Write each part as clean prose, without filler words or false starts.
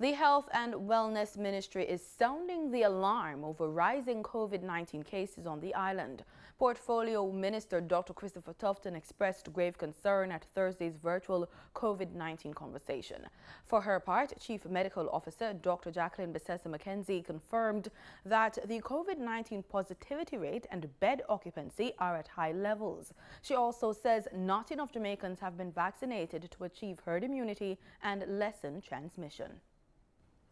The Health and Wellness Ministry is sounding the alarm over rising COVID-19 cases on the island. Portfolio Minister Dr Christopher Tufton expressed grave concern at Thursday's virtual COVID-19 conversation. For her part, Chief Medical Officer Dr Jaqueline Bissasor Mckenzie confirmed that the COVID-19 positivity rate and bed occupancy are at high levels. She also says not enough Jamaicans have been vaccinated to achieve herd immunity and lessen transmission.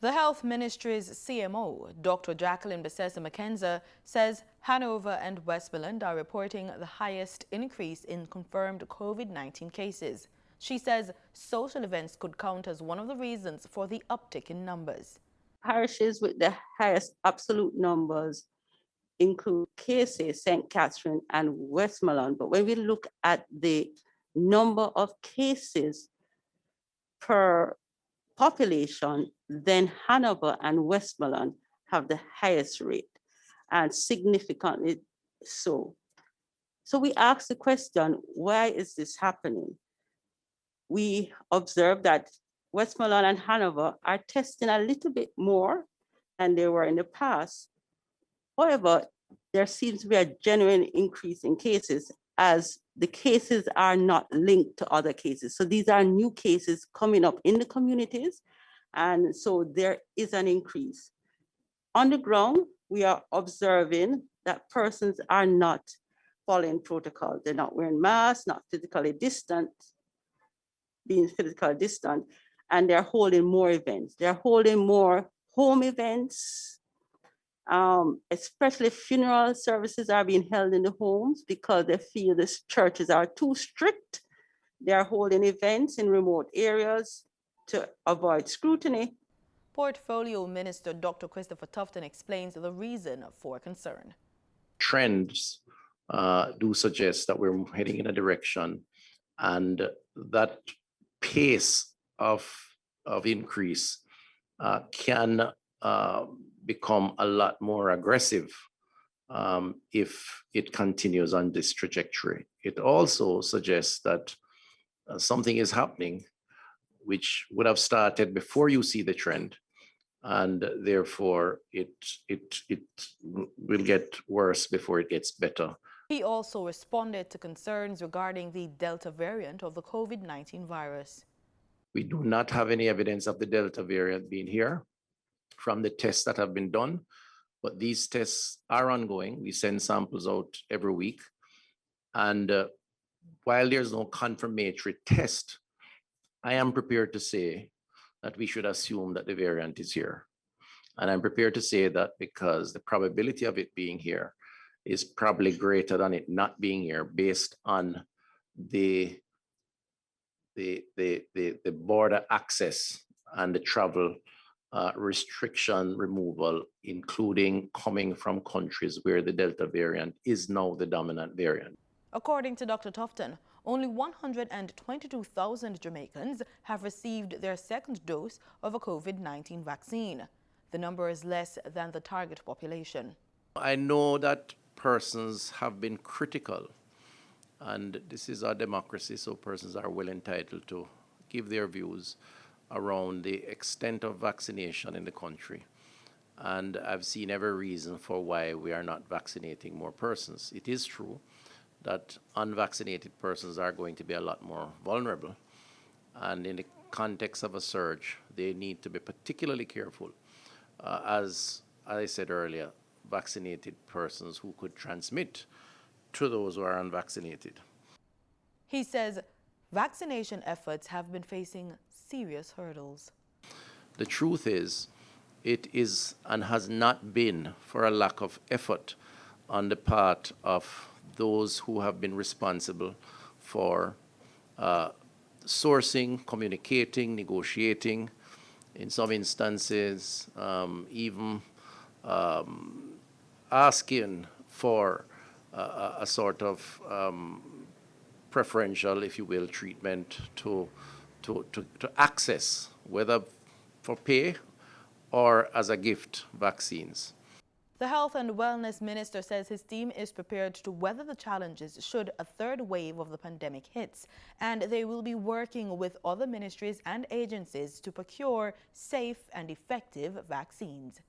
The Health Ministry's CMO, Dr. Jaqueline Bissasor Mckenzie, says Hanover and Westmoreland are reporting the highest increase in confirmed COVID-19 cases. She says social events could count as one of the reasons for the uptick in numbers. Parishes with the highest absolute numbers include cases, St. Catherine and Westmoreland. But when we look at the number of cases per population, then Hanover and Westmoreland have the highest rate, and significantly so. So we asked the question, why is this happening? We observed that Westmoreland and Hanover are testing a little bit more than they were in the past. However, there seems to be a genuine increase in cases as the cases are not linked to other cases. So these are new cases coming up in the communities. And so there is an increase. On the ground, we are observing that persons are not following protocols. They're not wearing masks, not physically distant, being physically distant, and they're holding more events. They're holding more home events, especially funeral services are being held in the homes because they feel the churches are too strict. They are holding events in remote areas to avoid scrutiny. Portfolio Minister Dr. Christopher Tufton explains the reason for concern. Trends do suggest that we're heading in a direction, and that pace of increase can become a lot more aggressive if it continues on this trajectory. It also suggests that something is happening which would have started before you see the trend, and therefore it will get worse before it gets better. He also responded to concerns regarding the Delta variant of the COVID-19 virus. We do not have any evidence of the Delta variant being here from the tests that have been done, but these tests are ongoing. We send samples out every week. And while there's no confirmatory test, I am prepared to say that we should assume that the variant is here. And I'm prepared to say that because the probability of it being here is probably greater than it not being here based on the border access and the travel restriction removal, including coming from countries where the Delta variant is now the dominant variant. According to Dr. Tufton, only 122,000 Jamaicans have received their second dose of a COVID-19 vaccine. The number is less than the target population. I know that persons have been critical, and this is our democracy, so persons are well entitled to give their views around the extent of vaccination in the country. And I've seen every reason for why we are not vaccinating more persons. It is true that unvaccinated persons are going to be a lot more vulnerable. And in the context of a surge, they need to be particularly careful. As I said earlier, vaccinated persons who could transmit to those who are unvaccinated. He says vaccination efforts have been facing serious hurdles. The truth is, it is and has not been for a lack of effort on the part of those who have been responsible for sourcing, communicating, negotiating, in some instances, even asking for a sort of preferential, if you will, treatment to access, whether for pay or as a gift, vaccines. The Health and Wellness Minister says his team is prepared to weather the challenges should a third wave of the pandemic hits, and they will be working with other ministries and agencies to procure safe and effective vaccines.